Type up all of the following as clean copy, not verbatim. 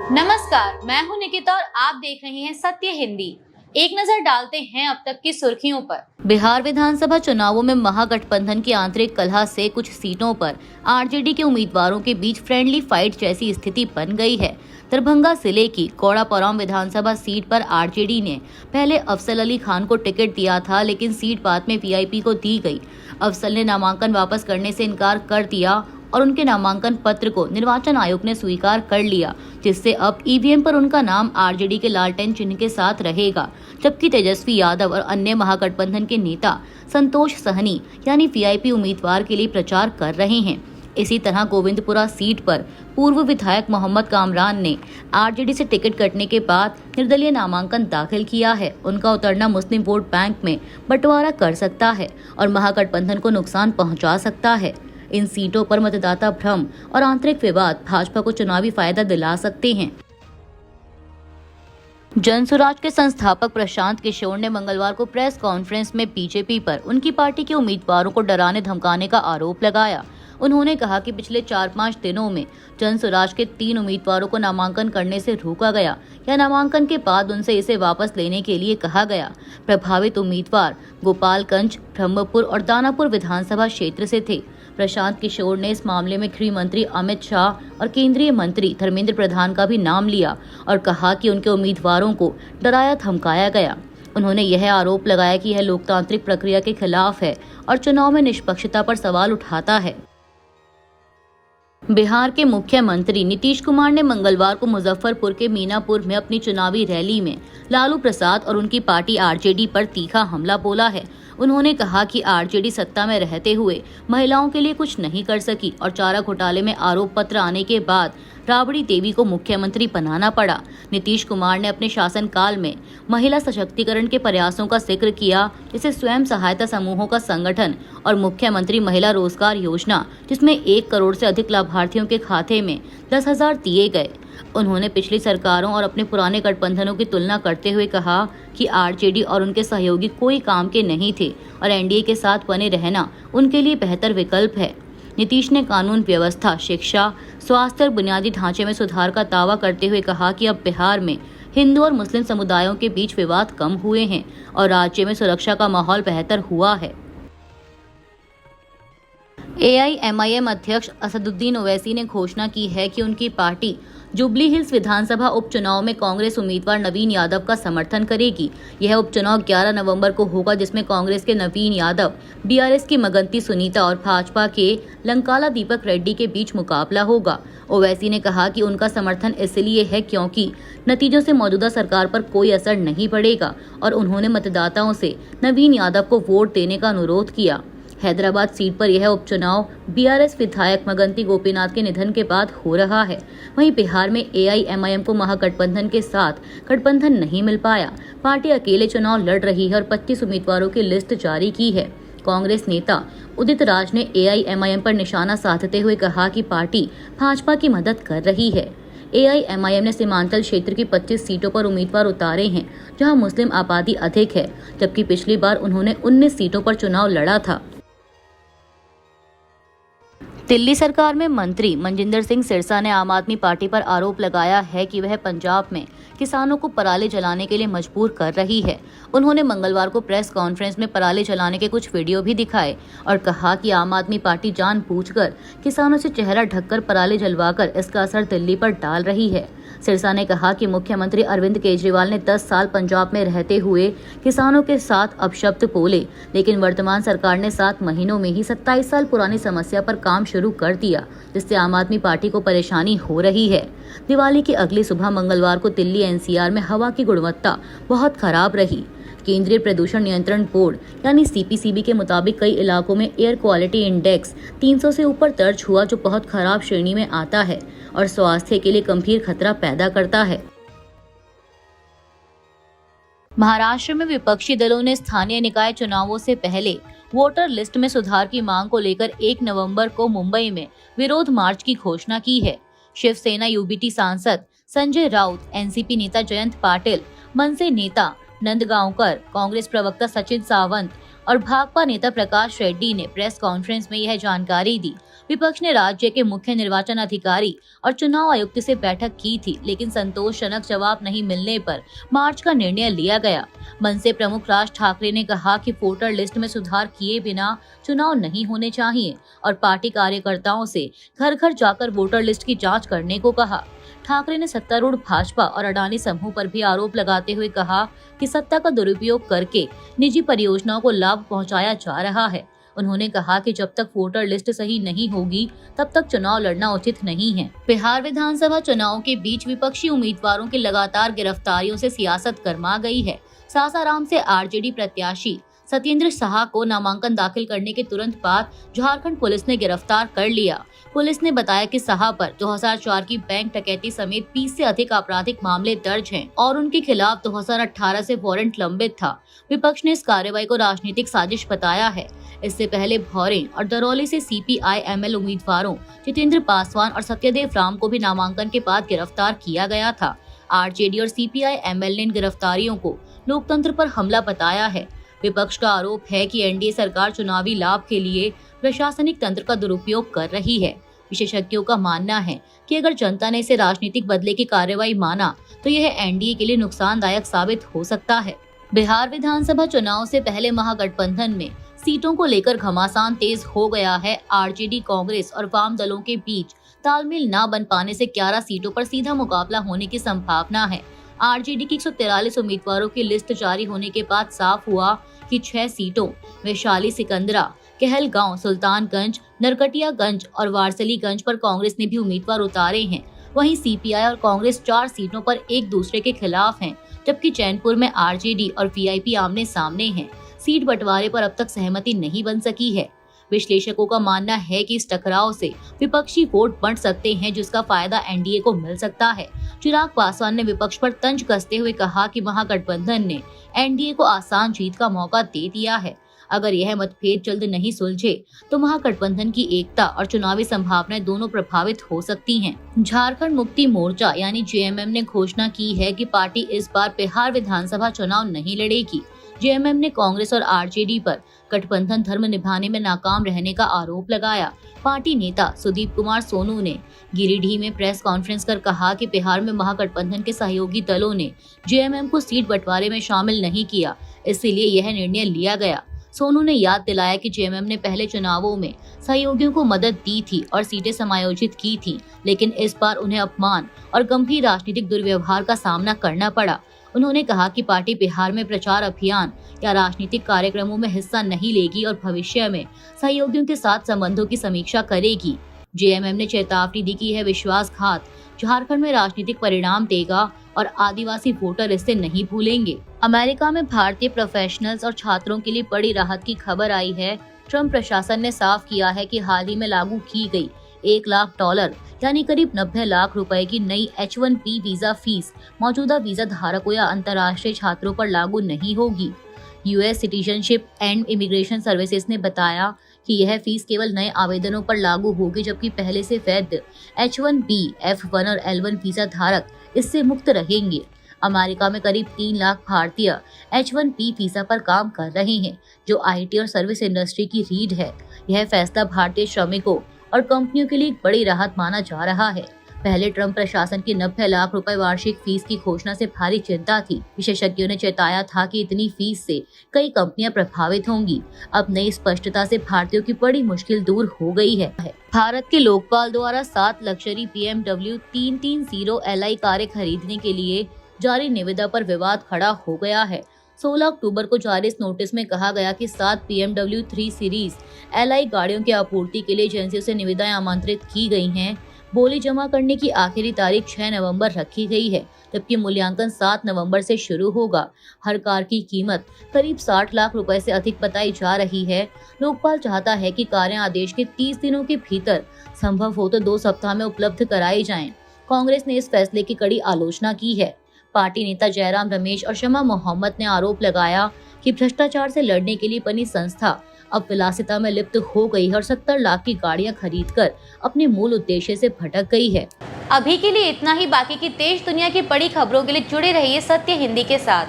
नमस्कार, मैं हूं निकिता और आप देख रहे हैं सत्य हिंदी। एक नजर डालते हैं अब तक की सुर्खियों पर। बिहार विधानसभा चुनावों में महागठबंधन की आंतरिक कलह से कुछ सीटों पर आरजेडी के उम्मीदवारों के बीच फ्रेंडली फाइट जैसी स्थिति बन गई है। दरभंगा जिले की कौड़ापौराम विधानसभा सीट पर आरजेडी ने पहले अफसल अली खान को टिकट दिया था, लेकिन सीट बाद में वीआईपी को दी गई। अफसल ने नामांकन वापस करने से इनकार कर दिया और उनके नामांकन पत्र को निर्वाचन आयोग ने स्वीकार कर लिया, जिससे अब ईवीएम पर उनका नाम आरजेडी के लालटेन चिन्ह के साथ रहेगा। जबकि तेजस्वी यादव और अन्य महागठबंधन के नेता संतोष सहनी यानी वीआईपी उम्मीदवार के लिए प्रचार कर रहे हैं। इसी तरह गोविंदपुरा सीट पर पूर्व विधायक मोहम्मद कामरान ने आरजेडी से टिकट कटने के बाद निर्दलीय नामांकन दाखिल किया है। उनका उतरना मुस्लिम वोट बैंक में बंटवारा कर सकता है और महागठबंधन को नुकसान पहुंचा सकता है। इन सीटों पर मतदाता भ्रम और आंतरिक विवाद भाजपा को चुनावी फायदा दिला सकते हैं। जनसुराज के संस्थापक प्रशांत किशोर ने मंगलवार को प्रेस कॉन्फ्रेंस में बीजेपी पर उनकी पार्टी के उम्मीदवारों को डराने धमकाने का आरोप लगाया। उन्होंने कहा कि पिछले 4-5 दिनों में जनसुराज के 3 उम्मीदवारों को नामांकन करने से रोका गया या नामांकन के बाद उनसे इसे वापस लेने के लिए कहा गया। प्रभावित उम्मीदवार गोपालगंज, ब्रह्मपुर और दानापुर विधानसभा क्षेत्र से थे। प्रशांत किशोर ने इस मामले में गृह मंत्री अमित शाह और केंद्रीय मंत्री धर्मेंद्र प्रधान का भी नाम लिया और कहा कि उनके उम्मीदवारों को डराया धमकाया गया। उन्होंने यह आरोप लगाया कि यह लोकतांत्रिक प्रक्रिया के खिलाफ है और चुनाव में निष्पक्षता पर सवाल उठाता है। बिहार के मुख्यमंत्री नीतीश कुमार ने मंगलवार को मुजफ्फरपुर के मीनापुर में अपनी चुनावी रैली में लालू प्रसाद और उनकी पार्टी आरजेडी पर तीखा हमला बोला है। उन्होंने कहा कि आरजेडी सत्ता में रहते हुए महिलाओं के लिए कुछ नहीं कर सकी और चारा घोटाले में आरोप पत्र आने के बाद राबड़ी देवी को मुख्यमंत्री बनाना पड़ा। नीतीश कुमार ने अपने शासनकाल में महिला सशक्तिकरण के प्रयासों का जिक्र किया, जैसे स्वयं सहायता समूहों का संगठन और मुख्यमंत्री महिला रोजगार योजना, जिसमें 1 करोड़ से अधिक लाभार्थियों के खाते में 10,000 दिए गए। उन्होंने पिछली सरकारों और अपने पुराने गठबंधनों की तुलना करते हुए कहा कि आरजेडी और उनके सहयोगी कोई काम के नहीं थे और एनडीए के साथ बने रहना उनके लिए बेहतर विकल्प है। नीतीश ने कानून व्यवस्था, शिक्षा, स्वास्थ्य और बुनियादी ढांचे में सुधार का दावा करते हुए कहा कि अब बिहार में हिंदू और मुस्लिम समुदायों के बीच विवाद कम हुए हैं और राज्य में सुरक्षा का माहौल बेहतर हुआ है। एआईएमआईएम अध्यक्ष असदुद्दीन ओवैसी ने घोषणा की है कि उनकी पार्टी जुबली हिल्स विधानसभा उपचुनाव में कांग्रेस उम्मीदवार नवीन यादव का समर्थन करेगी। यह उपचुनाव 11 नवंबर को होगा, जिसमें कांग्रेस के नवीन यादव, बीआरएस की मगंती सुनीता और भाजपा के लंकाला दीपक रेड्डी के बीच मुकाबला होगा। ओवैसी ने कहा कि उनका समर्थन इसलिए है क्योंकि नतीजों से मौजूदा सरकार पर कोई असर नहीं पड़ेगा और उन्होंने मतदाताओं से नवीन यादव को वोट देने का अनुरोध किया। हैदराबाद सीट पर यह उपचुनाव बीआरएस विधायक मगंती गोपीनाथ के निधन के बाद हो रहा है। वहीं बिहार में एआईएमआईएम को महागठबंधन के साथ गठबंधन नहीं मिल पाया। पार्टी अकेले चुनाव लड़ रही है और 25 उम्मीदवारों की लिस्ट जारी की है। कांग्रेस नेता उदित राज ने एआईएमआईएम पर निशाना साधते हुए कहा कि पार्टी भाजपा की मदद कर रही है। एआईएमआईएम ने सीमांचल क्षेत्र की 25 सीटों पर उम्मीदवार उतारे हैं, जहां मुस्लिम आबादी अधिक है, जबकि पिछली बार उन्होंने 19 सीटों पर चुनाव लड़ा था। दिल्ली सरकार में मंत्री मनजिंदर सिंह सिरसा ने आम आदमी पार्टी पर आरोप लगाया है कि वह पंजाब में किसानों को पराली जलाने के लिए मजबूर कर रही है। उन्होंने मंगलवार को प्रेस कॉन्फ्रेंस में पराली जलाने के कुछ वीडियो भी दिखाए और कहा कि आम आदमी पार्टी जानबूझकर किसानों से चेहरा ढककर पराली जलवाकर इसका असर दिल्ली पर डाल रही है। सिरसा ने कहा कि मुख्यमंत्री अरविंद केजरीवाल ने 10 साल पंजाब में रहते हुए किसानों के साथ अपशब्द बोले, लेकिन वर्तमान सरकार ने 7 महीनों में ही 27 साल पुरानी समस्या पर काम शुरू कर दिया, जिससे आम आदमी पार्टी को परेशानी हो रही है। दिवाली की अगली सुबह मंगलवार को दिल्ली एनसीआर में हवा की गुणवत्ता बहुत खराब रही। केंद्रीय प्रदूषण नियंत्रण बोर्ड यानी सीपीसीबी के मुताबिक कई इलाकों में एयर क्वालिटी इंडेक्स 300 से ऊपर दर्ज हुआ, जो बहुत खराब श्रेणी में आता है और स्वास्थ्य के लिए गंभीर खतरा पैदा करता है। महाराष्ट्र में विपक्षी दलों ने स्थानीय निकाय चुनावों से पहले वोटर लिस्ट में सुधार की मांग को लेकर 1 नवंबर को मुंबई में विरोध मार्च की घोषणा की है। शिवसेना यूबीटी सांसद संजय राउत, एनसीपी नेता जयंत पाटिल, मनसे नेता नंदगांवकर, कांग्रेस प्रवक्ता सचिन सावंत और भाकपा नेता प्रकाश रेड्डी ने प्रेस कॉन्फ्रेंस में यह जानकारी दी। विपक्ष ने राज्य के मुख्य निर्वाचन अधिकारी और चुनाव आयुक्त से बैठक की थी, लेकिन संतोषजनक जवाब नहीं मिलने पर मार्च का निर्णय लिया गया। मनसे प्रमुख राज ठाकरे ने कहा कि वोटर लिस्ट में सुधार किए बिना चुनाव नहीं होने चाहिए और पार्टी कार्यकर्ताओं से घर घर जाकर वोटर लिस्ट की जांच करने को कहा। ठाकरे ने सत्तारूढ़ भाजपा और अडानी समूह पर भी आरोप लगाते हुए कहा कि सत्ता का दुरुपयोग करके निजी परियोजनाओं को लाभ पहुंचाया जा रहा है। उन्होंने कहा कि जब तक वोटर लिस्ट सही नहीं होगी तब तक चुनाव लड़ना उचित नहीं है। बिहार विधानसभा चुनाव के बीच विपक्षी उम्मीदवारों की लगातार गिरफ्तारियों से सियासत गर्मा गई है। सासाराम से आरजेडी प्रत्याशी सत्येंद्र शाह को नामांकन दाखिल करने के तुरंत बाद झारखंड पुलिस ने गिरफ्तार कर लिया। पुलिस ने बताया कि शाह पर 2004 की बैंक डकैती समेत 20 से अधिक आपराधिक मामले दर्ज हैं और उनके खिलाफ 2018 से वारंट लंबित था। विपक्ष ने इस कार्रवाई को राजनीतिक साजिश बताया है। इससे पहले भौरे और दरौली से CPI-ML उम्मीदवारों जितेंद्र पासवान और सत्यदेव राम को भी नामांकन के बाद गिरफ्तार किया गया था। आरजेडी और CPI-ML ने इन गिरफ्तारियों को लोकतंत्र पर हमला बताया है। विपक्ष का आरोप है कि एनडीए सरकार चुनावी लाभ के लिए प्रशासनिक तंत्र का दुरुपयोग कर रही है। विशेषज्ञों का मानना है कि अगर जनता ने इसे राजनीतिक बदले की कार्रवाई माना तो यह एनडीए के लिए नुकसानदायक साबित हो सकता है। बिहार विधानसभा चुनाव से पहले महागठबंधन में सीटों को लेकर घमासान तेज हो गया है। आरजेडी, कांग्रेस और वाम दलों के बीच तालमेल न बन पाने से 11 सीटों पर सीधा मुकाबला होने की संभावना है। आरजेडी की 143 उम्मीदवारों की लिस्ट जारी होने के बाद साफ हुआ कि 6 सीटों वैशाली, सिकंदरा, कहलगांव, सुल्तानगंज, नरकटियागंज और वारसलीगंज पर कांग्रेस ने भी उम्मीदवार उतारे हैं। वहीं सीपीआई और कांग्रेस 4 सीटों पर एक दूसरे के खिलाफ हैं, जबकि चैनपुर में आरजेडी और वीआईपी आमने सामने हैं। सीट बंटवारे पर अब तक सहमति नहीं बन सकी है। विश्लेषकों का मानना है कि इस टकराव से विपक्षी वोट बंट सकते हैं, जिसका फायदा एनडीए को मिल सकता है। चिराग पासवान ने विपक्ष पर तंज कसते हुए कहा कि महागठबंधन ने एनडीए को आसान जीत का मौका दे दिया है। अगर यह मतभेद जल्द नहीं सुलझे तो महागठबंधन की एकता और चुनावी संभावनाएं दोनों प्रभावित हो सकती हैं। झारखंड मुक्ति मोर्चा यानी जेएमएम ने घोषणा की है कि पार्टी इस बार बिहार विधानसभा चुनाव नहीं लड़ेगी। जेएमएम ने कांग्रेस और आरजेडी पर गठबंधन धर्म निभाने में नाकाम रहने का आरोप लगाया। पार्टी नेता सुदीप कुमार सोनू ने गिरिडीह में प्रेस कॉन्फ्रेंस कर कहा कि बिहार में महागठबंधन के सहयोगी दलों ने जेएमएम को सीट बंटवारे में शामिल नहीं किया, इसलिए यह निर्णय लिया गया। सोनू ने याद दिलाया कि जेएमएम ने पहले चुनावों में सहयोगियों को मदद दी थी और सीटें समायोजित की थी, लेकिन इस बार उन्हें अपमान और गंभीर राजनीतिक दुर्व्यवहार का सामना करना पड़ा। उन्होंने कहा कि पार्टी बिहार में प्रचार अभियान या राजनीतिक कार्यक्रमों में हिस्सा नहीं लेगी और भविष्य में सहयोगियों के साथ संबंधों की समीक्षा करेगी। जेएमएम ने चेतावनी दी कि यह विश्वासघात झारखंड में राजनीतिक परिणाम देगा और आदिवासी वोटर इससे नहीं भूलेंगे। अमेरिका में भारतीय प्रोफेशनल्स और छात्रों के लिए बड़ी राहत की खबर आई है। ट्रंप प्रशासन ने साफ किया है कि हाल ही में लागू की गई $1 लाख यानी करीब 90 लाख रुपए की नई H-1B वीजा फीस मौजूदा वीजा धारकों या अंतर्राष्ट्रीय छात्रों पर लागू नहीं होगी। US citizenship and immigration services ने बताया कि यह फीस केवल नए आवेदनों पर लागू होगी, जबकि पहले से वैध H-1B, F-1 और L-1 वीजा धारक इससे मुक्त रहेंगे। अमेरिका में करीब 3 लाख भारतीय H-1B वीजा पर काम कर रहे हैं, जो आईटी और सर्विस इंडस्ट्री की रीढ़ है। यह फैसला भारतीय श्रमिकों और कंपनियों के लिए एक बड़ी राहत माना जा रहा है। पहले ट्रंप प्रशासन की 90 लाख रुपए वार्षिक फीस की घोषणा से भारी चिंता थी। विशेषज्ञों ने चेताया था कि इतनी फीस से कई कंपनियां प्रभावित होंगी। अब नई स्पष्टता से भारतीयों की बड़ी मुश्किल दूर हो गई है। भारत के लोकपाल द्वारा 7 लग्जरी BMW 330 Li कारें खरीदने के लिए जारी निविदा पर विवाद खड़ा हो गया है। 16 अक्टूबर को जारी इस नोटिस में कहा गया कि 7 BMW 3 सीरीज Li गाड़ियों की आपूर्ति के लिए एजेंसियों से निविदाएं आमंत्रित की गई हैं। बोली जमा करने की आखिरी तारीख 6 नवंबर रखी गई है, जबकि मूल्यांकन 7 नवंबर से शुरू होगा। हर कार की कीमत करीब 60 लाख रुपए से अधिक बताई जा रही है। लोकपाल चाहता है कि कारें आदेश के 30 दिनों के भीतर, संभव हो तो 2 सप्ताह में उपलब्ध कराई जाएं। कांग्रेस ने इस फैसले की कड़ी आलोचना की है। पार्टी नेता जयराम रमेश और शमा मोहम्मद ने आरोप लगाया कि भ्रष्टाचार से लड़ने के लिए बनी संस्था अब विलासिता में लिप्त हो गई है और 70 लाख की गाड़ियां खरीदकर अपने मूल उद्देश्य से भटक गई है। अभी के लिए इतना ही। बाकी की देश दुनिया की बड़ी खबरों के लिए जुड़े रहिए सत्य हिंदी के साथ।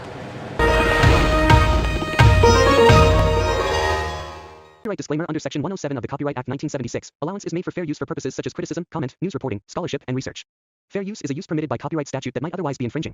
Copyright disclaimer. Under Section 107 of the Copyright Act 1976, allowance is made for fair use for purposes such as criticism, comment, news reporting, scholarship, and research. Fair use is a use permitted by copyright statute that might otherwise be infringing.